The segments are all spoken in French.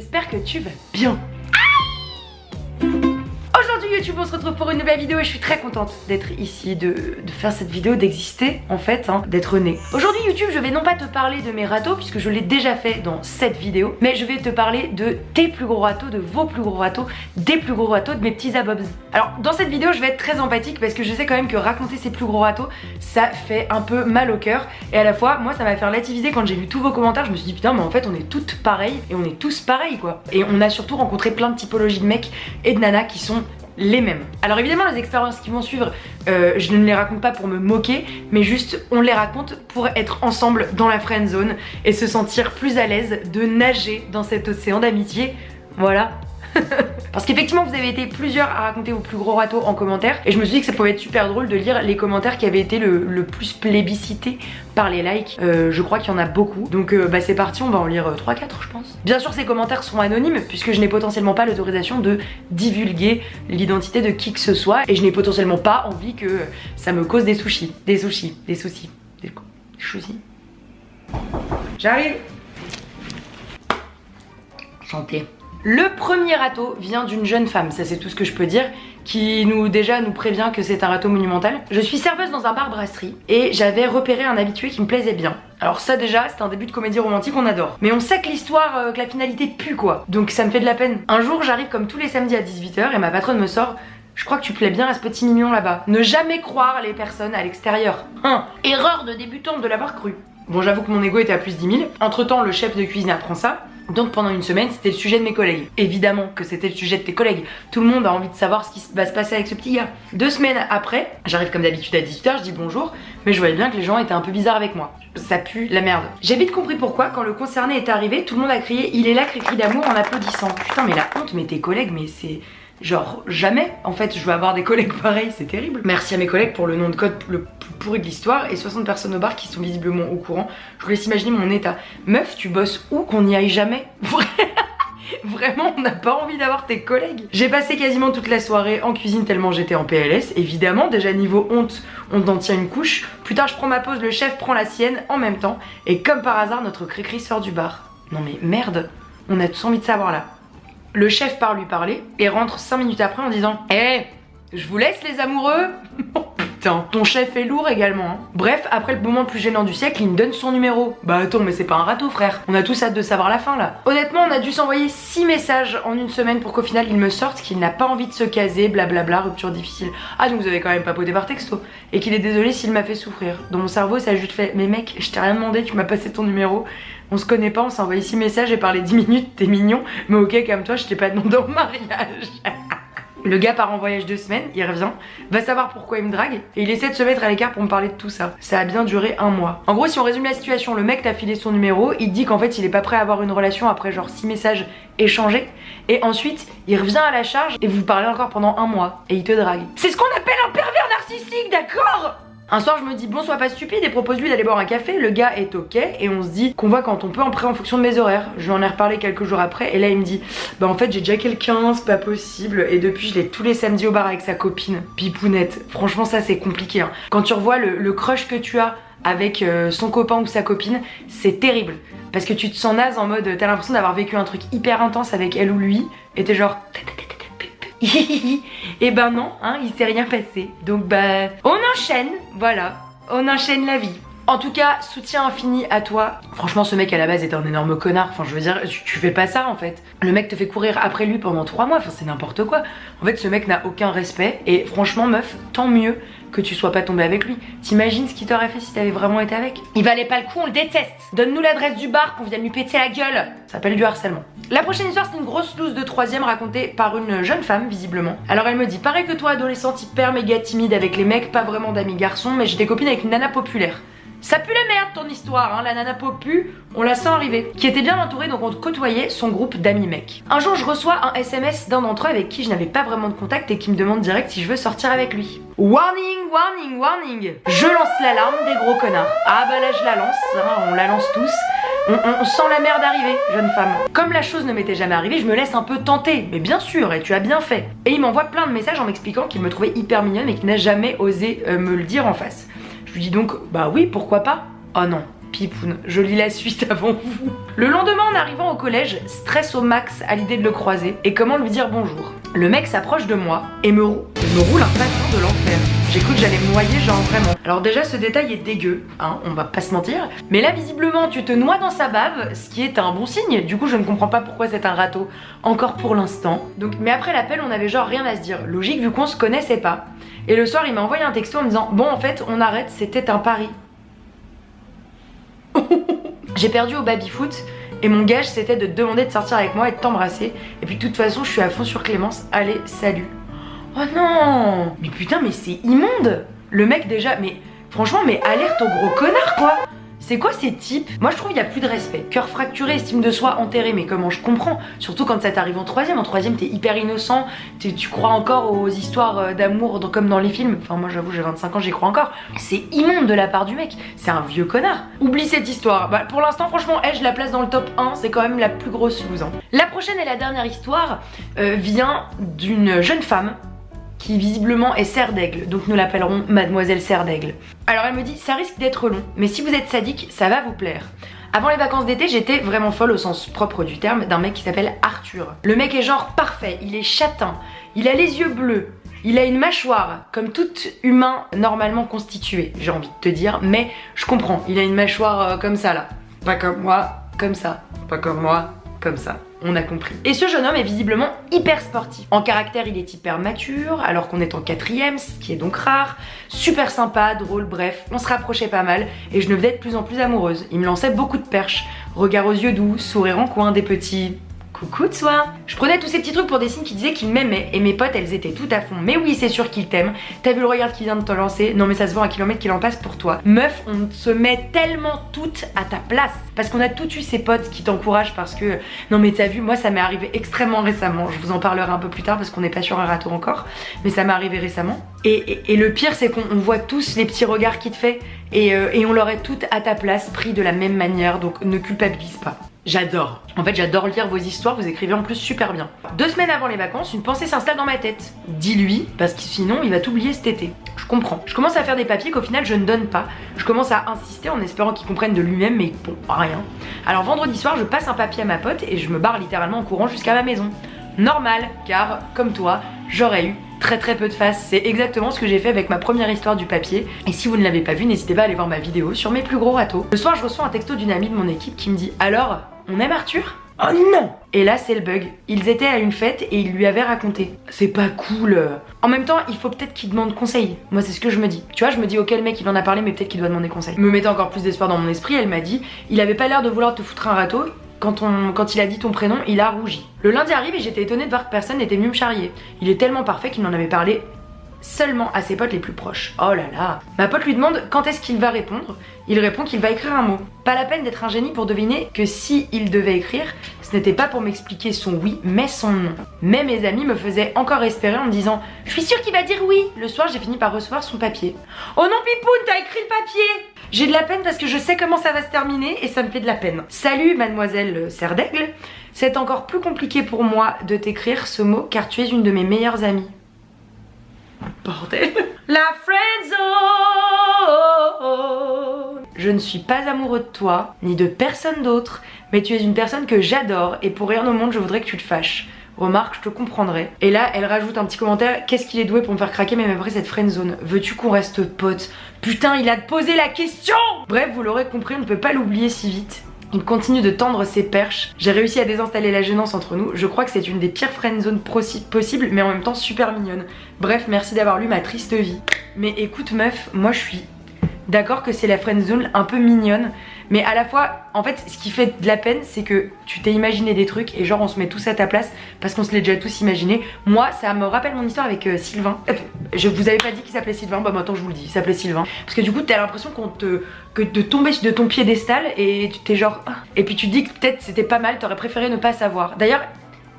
j'espère que tu vas bien. Aujourd'hui YouTube, on se retrouve pour une nouvelle vidéo et je suis très contente d'être ici, de faire cette vidéo, d'exister en fait, d'être née. Aujourd'hui YouTube, je vais non pas te parler de mes râteaux puisque je l'ai déjà fait dans cette vidéo, mais je vais te parler de tes plus gros râteaux, de vos plus gros râteaux, des plus gros râteaux de mes petits abobs. Alors dans cette vidéo, je vais être très empathique parce que je sais quand même que raconter ces plus gros râteaux, ça fait un peu mal au cœur et à la fois, moi ça m'a fait relativiser quand j'ai vu tous vos commentaires, je me suis dit putain mais en fait on est toutes pareilles et on est tous pareils quoi. Et on a surtout rencontré plein de typologies de mecs et de nanas qui sont les mêmes. Alors évidemment les expériences qui vont suivre, je ne les raconte pas pour me moquer, mais juste on les raconte pour être ensemble dans la friend zone et se sentir plus à l'aise de nager dans cet océan d'amitié. Voilà. Parce qu'effectivement vous avez été plusieurs à raconter vos plus gros râteaux en commentaire et je me suis dit que ça pouvait être super drôle de lire les commentaires qui avaient été le plus plébiscités par les likes. Je crois qu'il y en a beaucoup, donc bah c'est parti, on va en lire 3-4 je pense. Bien sûr ces commentaires sont anonymes puisque je n'ai potentiellement pas l'autorisation de divulguer l'identité de qui que ce soit et je n'ai potentiellement pas envie que ça me cause des soucis. J'arrive. Chanter. Le premier râteau vient d'une jeune femme, ça c'est tout ce que je peux dire, qui nous prévient que c'est un râteau monumental. Je suis serveuse dans un bar brasserie et j'avais repéré un habitué qui me plaisait bien. Alors ça déjà, c'est un début de comédie romantique, on adore. Mais on sait que l'histoire, que la finalité pue quoi. Donc ça me fait de la peine. Un jour j'arrive comme tous les samedis à 18 h et ma patronne me sort: je crois que tu plais bien à ce petit mignon là-bas. Ne jamais croire les personnes à l'extérieur. Erreur de débutante de l'avoir cru. Bon j'avoue que mon ego était à plus 10 000. Entre temps le chef de cuisine apprend ça. Donc pendant une semaine c'était le sujet de mes collègues. Évidemment que c'était le sujet de tes collègues. Tout le monde a envie de savoir ce qui va se passer avec ce petit gars. 2 semaines après, j'arrive comme d'habitude à 18 h, je dis bonjour, mais je voyais bien que les gens étaient un peu bizarres avec moi. Ça pue la merde. J'ai vite compris pourquoi. Quand le concerné est arrivé, tout le monde a crié il est là, cri d'amour en applaudissant. Putain mais la honte, mais tes collègues, mais c'est... genre jamais en fait je veux avoir des collègues pareils, c'est terrible. Merci à mes collègues pour le nom de code le plus pourri de l'histoire et 60 personnes au bar qui sont visiblement au courant. Je vous laisse imaginer mon état. Meuf, tu bosses où qu'on n'y aille jamais? Vraiment on n'a pas envie d'avoir tes collègues. J'ai passé quasiment toute la soirée en cuisine tellement j'étais en PLS. Évidemment déjà niveau honte on en tient une couche. Plus tard je prends ma pause, le chef prend la sienne en même temps et comme par hasard notre cri-cri sort du bar. Non mais merde, on a tous envie de savoir là. Le chef part lui parler et rentre 5 minutes après en disant hé, je vous laisse les amoureux. Oh putain, ton chef est lourd également Bref, après le moment le plus gênant du siècle, il me donne son numéro. Bah attends, mais c'est pas un râteau frère. On a tous hâte de savoir la fin là. Honnêtement, on a dû s'envoyer 6 messages en une semaine pour qu'au final il me sorte qu'il n'a pas envie de se caser, blablabla, rupture difficile. Ah donc vous avez quand même papoté par texto. Et qu'il est désolé s'il m'a fait souffrir. Dans mon cerveau ça a juste fait mais mec, je t'ai rien demandé, tu m'as passé ton numéro. On se connaît pas, on s'est envoyé 6 messages et parlé 10 minutes, t'es mignon, mais ok comme toi je t'ai pas demandé en mariage. Le gars part en voyage 2 semaines, il revient, va savoir pourquoi il me drague et il essaie de se mettre à l'écart pour me parler de tout ça. Ça a bien duré 1 mois. En gros si on résume la situation, le mec t'a filé son numéro, il te dit qu'en fait il est pas prêt à avoir une relation après genre 6 messages échangés et ensuite il revient à la charge et vous parlez encore pendant 1 mois et il te drague. C'est ce qu'on appelle un pervers narcissique, d'accord? Un soir je me dis bon sois pas stupide et propose-lui d'aller boire un café, le gars est ok et on se dit qu'on voit quand on peut après en fonction de mes horaires. Je lui en ai reparlé quelques jours après et là il me dit bah en fait j'ai déjà quelqu'un, c'est pas possible et depuis je l'ai tous les samedis au bar avec sa copine, Pipounette. Franchement ça c'est compliqué Quand tu revois le crush que tu as avec son copain ou sa copine, c'est terrible parce que tu te sens naze en mode t'as l'impression d'avoir vécu un truc hyper intense avec elle ou lui et t'es genre et ben non, il s'est rien passé. Donc bah, on enchaîne, voilà, on enchaîne la vie. En tout cas, soutien infini à toi. Franchement, ce mec à la base était un énorme connard. Enfin, je veux dire, tu fais pas ça en fait. Le mec te fait courir après lui pendant 3 mois. Enfin, c'est n'importe quoi. En fait, ce mec n'a aucun respect. Et franchement, meuf, tant mieux que tu sois pas tombée avec lui. T'imagines ce qu'il t'aurait fait si t'avais vraiment été avec? Il valait pas le coup, on le déteste. Donne-nous l'adresse du bar qu'on vienne lui péter la gueule. Ça s'appelle du harcèlement. La prochaine histoire, c'est une grosse loose de 3ème racontée par une jeune femme, visiblement. Alors elle me dit, pareil que toi, adolescente hyper méga timide avec les mecs, pas vraiment d'amis garçons, mais j'étais copine avec une nana populaire. Ça pue la merde ton histoire, la nana popu, on la sent arriver. Qui était bien entourée, donc on côtoyait son groupe d'amis mecs. Un jour je reçois un SMS d'un d'entre eux avec qui je n'avais pas vraiment de contact et qui me demande direct si je veux sortir avec lui. Warning, warning, warning. Je lance l'alarme des gros connards. Ah bah là je la lance, on la lance tous. On sent la merde arriver, jeune femme. Comme la chose ne m'était jamais arrivée, je me laisse un peu tenter. Mais bien sûr, et tu as bien fait. Et il m'envoie plein de messages en m'expliquant qu'il me trouvait hyper mignonne et qu'il n'a jamais osé me le dire en face. Je lui dis donc, bah oui, pourquoi pas? Oh non, Pipoun, je lis la suite avant vous. Le lendemain en arrivant au collège, stress au max à l'idée de le croiser et comment lui dire bonjour. Le mec s'approche de moi et me roule un patin de l'enfer. J'ai cru que j'allais me noyer, genre vraiment. Alors déjà ce détail est dégueu, hein, on va pas se mentir. Mais là visiblement tu te noies dans sa bave, ce qui est un bon signe. Du coup je ne comprends pas pourquoi c'est un râteau, encore pour l'instant. Donc, mais après l'appel on avait genre rien à se dire. Logique vu qu'on se connaissait pas. Et le soir il m'a envoyé un texto en me disant bon en fait on arrête, c'était un pari. J'ai perdu au baby-foot et mon gage c'était de te demander de sortir avec moi et de t'embrasser. Et puis de toute façon je suis à fond sur Clémence, allez salut. Oh non! Mais putain, mais c'est immonde! Le mec déjà, mais franchement, mais alerte au gros connard quoi! C'est quoi ces types? Moi je trouve il y a plus de respect. Cœur fracturé, estime de soi enterré, mais comment je comprends? Surtout quand ça t'arrive en troisième t'es hyper innocent, tu crois encore aux histoires d'amour comme dans les films. Enfin moi j'avoue j'ai 25 ans, j'y crois encore. C'est immonde de la part du mec, c'est un vieux connard. Oublie cette histoire. Bah, pour l'instant franchement je la place dans le top 1, c'est quand même la plus grosse loose. Hein. La prochaine et la dernière histoire vient d'une jeune femme qui visiblement est serre d'aigle, donc nous l'appellerons Mademoiselle Serre d'aigle. Alors elle me dit ça risque d'être long, mais si vous êtes sadique, ça va vous plaire. Avant les vacances d'été, j'étais vraiment folle au sens propre du terme d'un mec qui s'appelle Arthur. Le mec est genre parfait, il est châtain, il a les yeux bleus, il a une mâchoire comme tout humain normalement constitué, j'ai envie de te dire, mais je comprends, il a une mâchoire comme ça là. Pas comme moi, comme ça. Pas comme moi, comme ça. On a compris. Et ce jeune homme est visiblement hyper sportif. En caractère, il est hyper mature, alors qu'on est en 4ème, ce qui est donc rare. Super sympa, drôle, bref, on se rapprochait pas mal et je devenais de plus en plus amoureuse. Il me lançait beaucoup de perches, regard aux yeux doux, sourire en coin, des petits coucou de soi. Je prenais tous ces petits trucs pour des signes qui disaient qu'il m'aimait et mes potes elles étaient tout à fond. Mais oui c'est sûr qu'il t'aime. T'as vu le regard qu'il vient de te lancer? Non mais ça se voit à kilomètre qu'il en passe pour toi. Meuf, on se met tellement toutes à ta place. Parce qu'on a toutes eu ces potes qui t'encouragent parce que... Non mais t'as vu, moi ça m'est arrivé extrêmement récemment. Je vous en parlerai un peu plus tard parce qu'on n'est pas sur un râteau encore. Mais ça m'est arrivé récemment. Et le pire c'est qu'on voit tous les petits regards qu'il te fait. Et on l'aurait toutes à ta place, pris de la même manière. Donc ne culpabilise pas. J'adore. En fait, j'adore lire vos histoires, vous écrivez en plus super bien. 2 semaines avant les vacances, une pensée s'installe dans ma tête. Dis-lui, parce que sinon, il va t'oublier cet été. Je comprends. Je commence à faire des papiers qu'au final, je ne donne pas. Je commence à insister en espérant qu'il comprenne de lui-même, mais bon, rien. Alors vendredi soir, je passe un papier à ma pote et je me barre littéralement en courant jusqu'à ma maison. Normal, car, comme toi, j'aurais eu très peu de face. C'est exactement ce que j'ai fait avec ma première histoire du papier. Et si vous ne l'avez pas vu, n'hésitez pas à aller voir ma vidéo sur mes plus gros râteaux. Le soir, je reçois un texto d'une amie de mon équipe qui me dit « Alors, on aime Arthur ?» Oh non! Et là c'est le bug, ils étaient à une fête et il lui avait raconté. C'est pas cool. En même temps il faut peut-être qu'il demande conseil. Moi c'est ce que je me dis. Tu vois je me dis ok le mec il en a parlé mais peut-être qu'il doit demander conseil. Me mettant encore plus d'espoir dans mon esprit, elle m'a dit il avait pas l'air de vouloir te foutre un râteau. Quand il a dit ton prénom, il a rougi. Le lundi arrive et j'étais étonnée de voir que personne n'était venu me charrier. Il est tellement parfait qu'il m'en avait parlé seulement à ses potes les plus proches. Oh là là. Ma pote lui demande quand est-ce qu'il va répondre. Il répond qu'il va écrire un mot. Pas la peine d'être un génie pour deviner que si il devait écrire, ce n'était pas pour m'expliquer son oui, mais son non. Mais mes amis me faisaient encore espérer en me disant « Je suis sûre qu'il va dire oui !» Le soir, j'ai fini par recevoir son papier. Oh non Pipoun, t'as écrit le papier! J'ai de la peine parce que je sais comment ça va se terminer et ça me fait de la peine. Salut Mademoiselle Serre d'aigle. C'est encore plus compliqué pour moi de t'écrire ce mot car tu es une de mes meilleures amies. Bordel. La friendzone. Je ne suis pas amoureux de toi, ni de personne d'autre, mais tu es une personne que j'adore et pour rien au monde je voudrais que tu te fâches. Remarque, je te comprendrai. Et là, elle rajoute un petit commentaire. Qu'est-ce qu'il est doué pour me faire craquer même après cette friendzone? Veux-tu qu'on reste potes? Putain, il a posé la question. Bref, vous l'aurez compris, on ne peut pas l'oublier si vite. Il continue de tendre ses perches. J'ai réussi à désinstaller la gênance entre nous. Je crois que c'est une des pires friendzones possibles, mais en même temps super mignonne. Bref, merci d'avoir lu ma triste vie. Mais écoute meuf, moi je suis d'accord que c'est la friendzone un peu mignonne, mais à la fois, en fait, ce qui fait de la peine, c'est que tu t'es imaginé des trucs et genre on se met tous à ta place parce qu'on se l'est déjà tous imaginé. Moi, ça me rappelle mon histoire avec Sylvain. Je vous avais pas dit qu'il s'appelait Sylvain, bah maintenant je vous le dis, il s'appelait Sylvain. Parce que du coup, t'as l'impression que de tomber de ton piédestal et tu t'es genre... Et puis tu te dis que peut-être c'était pas mal, t'aurais préféré ne pas savoir. D'ailleurs,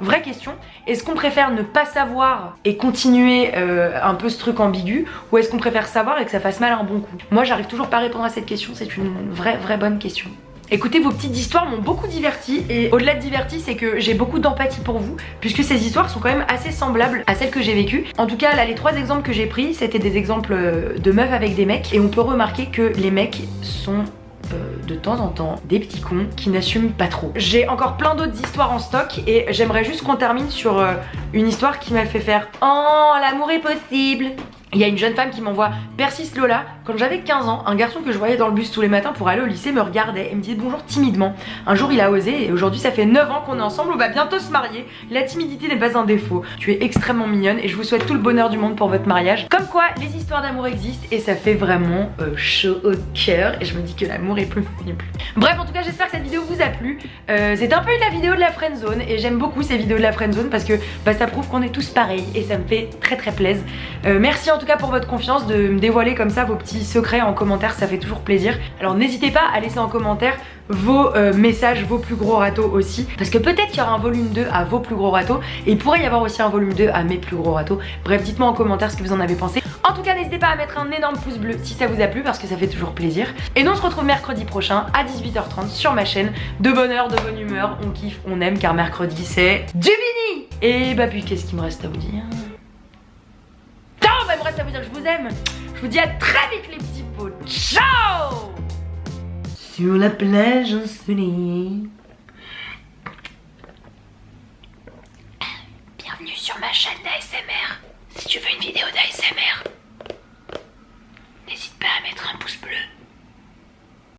vraie question, est-ce qu'on préfère ne pas savoir et continuer un peu ce truc ambigu, ou est-ce qu'on préfère savoir et que ça fasse mal un bon coup? Moi j'arrive toujours pas à répondre à cette question, c'est une vraie bonne question. Écoutez, vos petites histoires m'ont beaucoup divertie et au-delà de divertie, c'est que j'ai beaucoup d'empathie pour vous puisque ces histoires sont quand même assez semblables à celles que j'ai vécues. En tout cas, là, les 3 exemples que j'ai pris, c'était des exemples de meufs avec des mecs et on peut remarquer que les mecs sont de temps en temps des petits cons qui n'assument pas trop. J'ai encore plein d'autres histoires en stock et j'aimerais juste qu'on termine sur une histoire qui m'a fait faire oh l'amour est possible. Il y a une jeune femme qui m'envoie Persiste Lola. Quand j'avais 15 ans, un garçon que je voyais dans le bus tous les matins pour aller au lycée me regardait et me disait bonjour timidement. Un jour il a osé et aujourd'hui ça fait 9 ans qu'on est ensemble, on va bientôt se marier. La timidité n'est pas un défaut. Tu es extrêmement mignonne et je vous souhaite tout le bonheur du monde pour votre mariage. Comme quoi les histoires d'amour existent et ça fait vraiment chaud au cœur et je me dis que l'amour est possible. Bref, en tout cas j'espère que cette vidéo vous a plu. C'était un peu la vidéo de la friendzone et j'aime beaucoup ces vidéos de la friendzone parce que ça prouve qu'on est tous pareils et ça me fait très plaisir. Merci en tout cas pour votre confiance de me dévoiler comme ça vos petits secrets en commentaire, ça fait toujours plaisir. Alors n'hésitez pas à laisser en commentaire vos messages, vos plus gros râteaux aussi, parce que peut-être qu'il y aura un volume 2 à vos plus gros râteaux et il pourrait y avoir aussi un volume 2 à mes plus gros râteaux. Bref, dites-moi en commentaire ce que vous en avez pensé. En tout cas n'hésitez pas à mettre un énorme pouce bleu si ça vous a plu parce que ça fait toujours plaisir. Et nous on se retrouve mercredi prochain à 18h30 sur ma chaîne. De bonne heure, de bonne humeur, on kiffe, on aime car mercredi c'est du mini. Et bah puis qu'est-ce qu'il me reste à vous dire? Il me reste à vous dire que je vous aime. Je vous dis à très vite les petits pots. Ciao. Sur la plage ensoleillée. Bienvenue sur ma chaîne d'ASMR. Si tu veux une vidéo d'ASMR, n'hésite pas à mettre un pouce bleu.